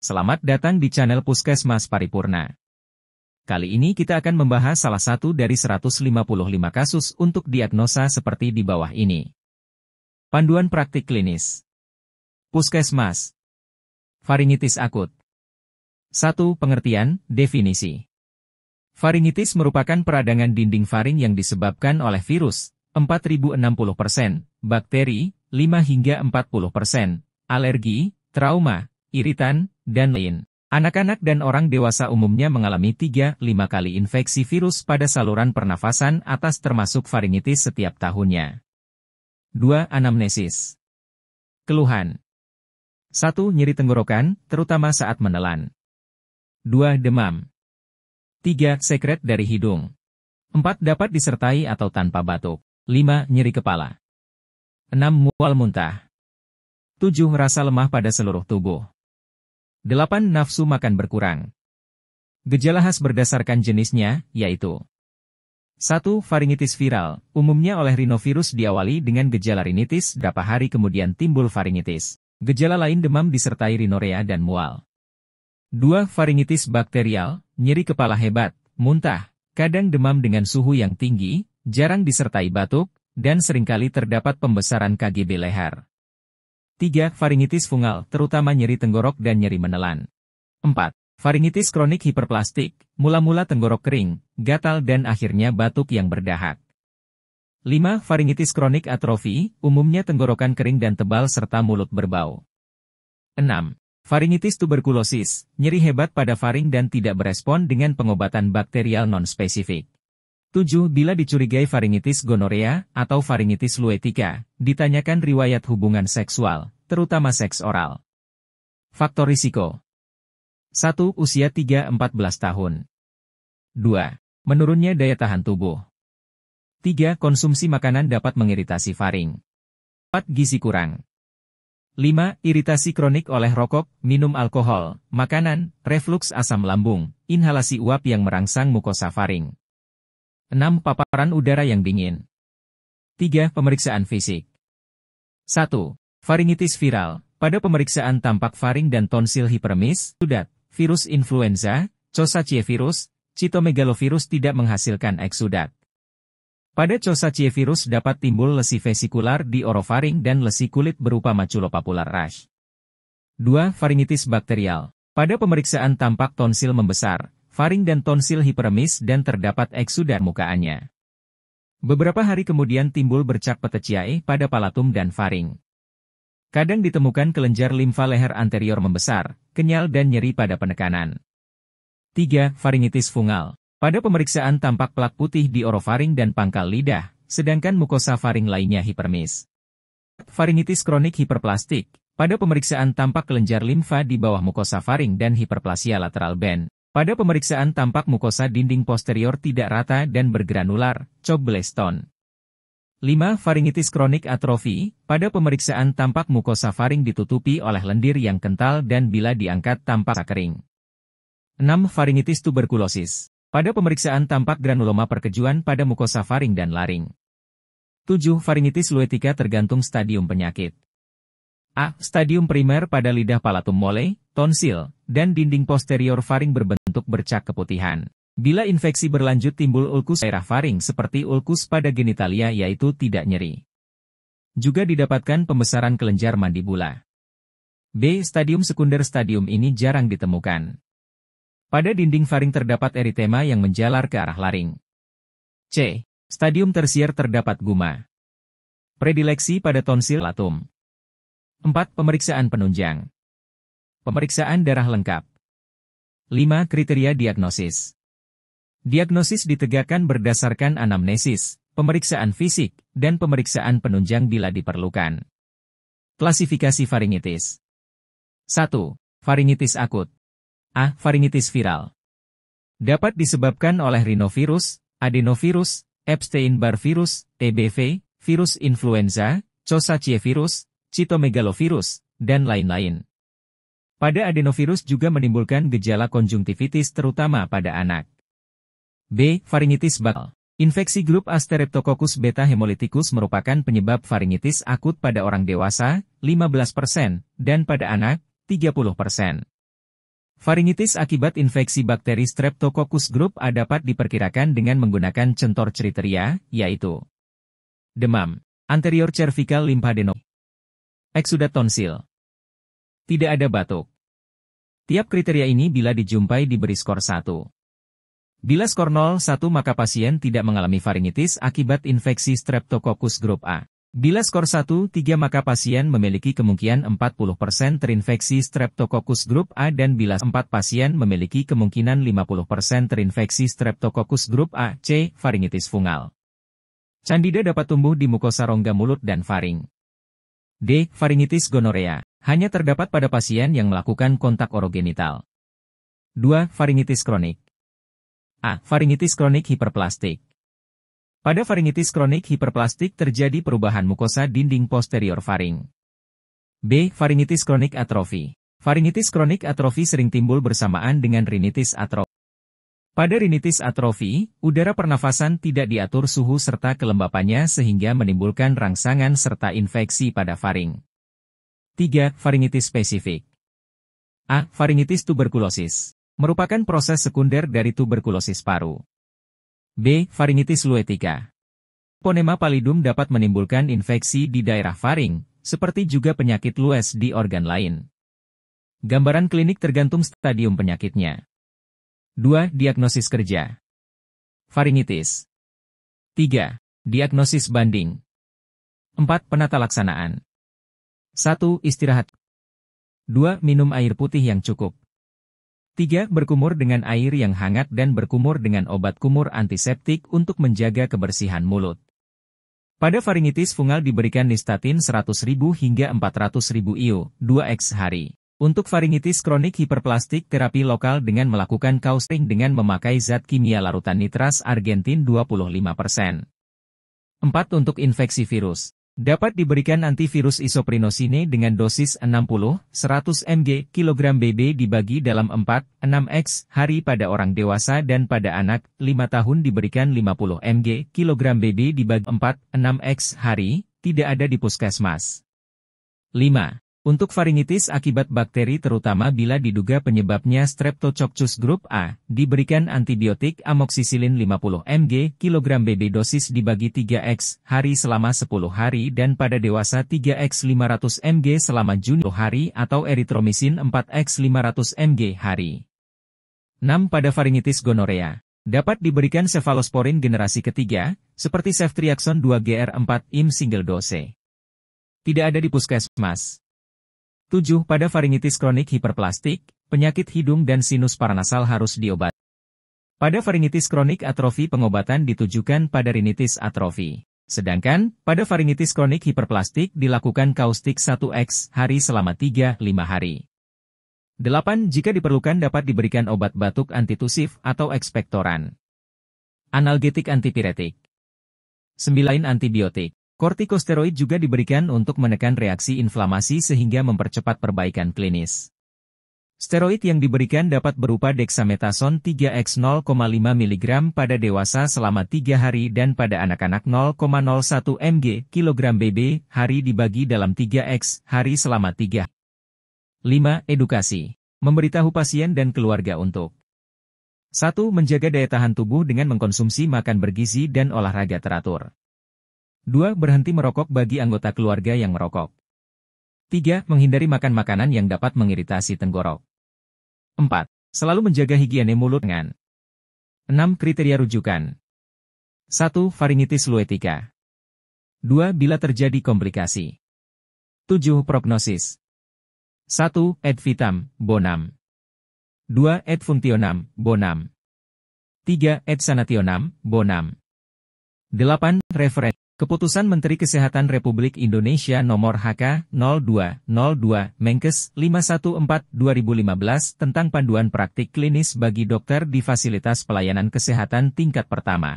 Selamat datang di channel Puskesmas Paripurna. Kali ini kita akan membahas salah satu dari 155 kasus untuk diagnosa seperti di bawah ini. Panduan praktik klinis. Puskesmas. Faringitis akut. 1. Pengertian, definisi. Faringitis merupakan peradangan dinding faring yang disebabkan oleh virus, 4060%, bakteri, 5 hingga 40%, alergi, trauma, iritan, dan lain. Anak-anak dan orang dewasa umumnya mengalami 3-5 kali infeksi virus pada saluran pernafasan atas termasuk faringitis setiap tahunnya. 2. Anamnesis. Keluhan. 1. Nyeri tenggorokan, terutama saat menelan. 2. Demam. 3. Sekret dari hidung. 4. Dapat disertai atau tanpa batuk. 5. Nyeri kepala. 6. Mual muntah. 7. Rasa lemah pada seluruh tubuh. 8. Nafsu makan berkurang. Gejala khas berdasarkan jenisnya, yaitu 1. Faringitis viral, umumnya oleh rhinovirus diawali dengan gejala rinitis, beberapa hari kemudian timbul faringitis. Gejala lain demam disertai rhinorea dan mual. 2. Faringitis bakterial, nyeri kepala hebat, muntah, kadang demam dengan suhu yang tinggi, jarang disertai batuk, dan seringkali terdapat pembesaran KGB leher. 3. Faringitis fungal, terutama nyeri tenggorok dan nyeri menelan. 4. Faringitis kronik hiperplastik, mula-mula tenggorok kering, gatal dan akhirnya batuk yang berdahak. 5. Faringitis kronik atrofi, umumnya tenggorokan kering dan tebal serta mulut berbau. 6. Faringitis tuberkulosis, nyeri hebat pada faring dan tidak berespon dengan pengobatan bakterial non-spesifik. 7. Bila dicurigai faringitis gonorea atau faringitis luetica, ditanyakan riwayat hubungan seksual, terutama seks oral. Faktor risiko. 1. Usia 3-14 tahun. 2. Menurunnya daya tahan tubuh. 3. Konsumsi makanan dapat mengiritasi faring. 4. Gizi kurang. 5. Iritasi kronik oleh rokok, minum alkohol, makanan, refluks asam lambung, inhalasi uap yang merangsang mukosa faring. 6. Paparan udara yang dingin. 3. Pemeriksaan fisik. 1. Faringitis viral. Pada pemeriksaan tampak faring dan tonsil hipermis, sudat, virus influenza, Coxsackie-virus, Cytomegalovirus tidak menghasilkan eksudat. Pada Coxsackie-virus dapat timbul lesi vesikular di orofaring dan lesi kulit berupa maculopapular rash. 2. Faringitis bakterial. Pada pemeriksaan tampak tonsil membesar, faring dan tonsil hiperemis dan terdapat eksudat mukaannya. Beberapa hari kemudian timbul bercak petechiae pada palatum dan faring. Kadang ditemukan kelenjar limfa leher anterior membesar, kenyal dan nyeri pada penekanan. 3. Faringitis fungal. Pada pemeriksaan tampak plak putih di orofaring dan pangkal lidah, sedangkan mukosa faring lainnya hipermis. Faringitis kronik hiperplastik. Pada pemeriksaan tampak kelenjar limfa di bawah mukosa faring dan hiperplasia lateral band. Pada pemeriksaan tampak mukosa dinding posterior tidak rata dan bergranular, Chobblestone. 5. Faringitis kronik atrofi. Pada pemeriksaan tampak mukosa faring ditutupi oleh lendir yang kental dan bila diangkat tampak kering. 6. Faringitis tuberkulosis. Pada pemeriksaan tampak granuloma perkejuan pada mukosa faring dan laring. 7. Faringitis luetica tergantung stadium penyakit. A. Stadium primer pada lidah palatum mole, tonsil, dan dinding posterior faring berbentuk bercak keputihan. Bila infeksi berlanjut timbul ulkus daerah faring seperti ulkus pada genitalia yaitu tidak nyeri. Juga didapatkan pembesaran kelenjar mandibula. B. Stadium sekunder stadium ini jarang ditemukan. Pada dinding faring terdapat eritema yang menjalar ke arah laring. C. Stadium tersier terdapat guma. Predileksi pada tonsil palatum. 4. Pemeriksaan penunjang. Pemeriksaan darah lengkap. 5. Kriteria diagnosis. Diagnosis ditegakkan berdasarkan anamnesis, pemeriksaan fisik, dan pemeriksaan penunjang bila diperlukan. Klasifikasi faringitis. 1. Faringitis akut. A. Faringitis viral. Dapat disebabkan oleh rhinovirus, adenovirus, Epstein-Barr virus, EBV, virus influenza, Coxsackie-virus, Cytomegalovirus, dan lain-lain. Pada adenovirus juga menimbulkan gejala konjungtivitis terutama pada anak. B. Faringitis bakal. Infeksi grup A Streptococcus beta hemolyticus merupakan penyebab faringitis akut pada orang dewasa, 15%, dan pada anak, 30%. Faringitis akibat infeksi bakteri Streptococcus grup A dapat diperkirakan dengan menggunakan centor kriteria, yaitu demam, anterior cervical lymphadenopathy, eksudat tonsil, tidak ada batuk. Tiap kriteria ini bila dijumpai diberi skor 1. Bila skor 0,1 maka pasien tidak mengalami faringitis akibat infeksi Streptococcus grup A. Bila skor 1,3 maka pasien memiliki kemungkinan 40% terinfeksi Streptococcus grup A dan bila 4 pasien memiliki kemungkinan 50% terinfeksi Streptococcus grup A. C. Faringitis fungal. Candida dapat tumbuh di mukosa rongga mulut dan faring. D. Faringitis gonorea. Hanya terdapat pada pasien yang melakukan kontak orogenital. 2. Faringitis kronik. A. Faringitis kronik hiperplastik. Pada faringitis kronik hiperplastik terjadi perubahan mukosa dinding posterior faring. B. Faringitis kronik atrofi. Faringitis kronik atrofi sering timbul bersamaan dengan rinitis atrofi. Pada rinitis atrofi, udara pernafasan tidak diatur suhu serta kelembapannya sehingga menimbulkan rangsangan serta infeksi pada faring. 3. Faringitis spesifik. A. Faringitis tuberkulosis. Merupakan proses sekunder dari tuberkulosis paru. B. Faringitis luetica. Ponema pallidum dapat menimbulkan infeksi di daerah faring, seperti juga penyakit lues di organ lain. Gambaran klinik tergantung stadium penyakitnya. 2. Diagnosis kerja. Faringitis. 3. Diagnosis banding. 4. Penata laksanaan. 1. Istirahat. 2. Minum air putih yang cukup. 3. Berkumur dengan air yang hangat dan berkumur dengan obat kumur antiseptik untuk menjaga kebersihan mulut. Pada faringitis fungal diberikan nistatin 100.000 hingga 400.000 IU, 2x hari. Untuk faringitis kronik hiperplastik terapi lokal dengan melakukan kausting dengan memakai zat kimia larutan nitras argentin 25%. 4. Untuk infeksi virus. Dapat diberikan antivirus isoprinosine dengan dosis 60-100 mg kg BB dibagi dalam 4-6x hari pada orang dewasa dan pada anak 5 tahun diberikan 50 mg kg BB dibagi 4-6x hari, tidak ada di puskesmas. 5. Untuk faringitis akibat bakteri terutama bila diduga penyebabnya Streptococcus grup A, diberikan antibiotik amoksisilin 50 mg kg BB dosis dibagi 3x hari selama 10 hari dan pada dewasa 3x 500 mg selama Juni hari atau eritromisin 4x 500 mg hari. 6. Pada faringitis gonorea, dapat diberikan cefalosporin generasi ketiga, seperti ceftriaxone 2GR4 IM single dose. Tidak ada di puskesmas. 7. Pada faringitis kronik hiperplastik, penyakit hidung dan sinus paranasal harus diobati. Pada faringitis kronik atrofi pengobatan ditujukan pada rinitis atrofi. Sedangkan, pada faringitis kronik hiperplastik dilakukan kaustik 1x hari selama 3-5 hari. 8. Jika diperlukan dapat diberikan obat batuk antitusif atau ekspektoran. Analgetik antipiretik. 9. Antibiotik. Kortikosteroid juga diberikan untuk menekan reaksi inflamasi sehingga mempercepat perbaikan klinis. Steroid yang diberikan dapat berupa dexamethasone 3x 0,5 mg pada dewasa selama 3 hari dan pada anak-anak 0,01 mg kg BB hari dibagi dalam 3x hari selama 3. 5. Edukasi. Memberitahu pasien dan keluarga untuk 1. Menjaga daya tahan tubuh dengan mengkonsumsi makan bergizi dan olahraga teratur. 2. Berhenti merokok bagi anggota keluarga yang merokok. 3. Menghindari makan makanan yang dapat mengiritasi tenggorok. 4. Selalu menjaga higiene mulut dengan 6. Kriteria rujukan. 1. Faringitis luetica. 2. Bila terjadi komplikasi. 7. Prognosis. 1. Et vitam, bonum. 2. Et functionam, bonum. 3. Et sanationem, bonum. 8. Referen. Keputusan Menteri Kesehatan Republik Indonesia Nomor HK-02-02 Menkes 514/2015 tentang panduan praktik klinis bagi dokter di fasilitas pelayanan kesehatan tingkat pertama.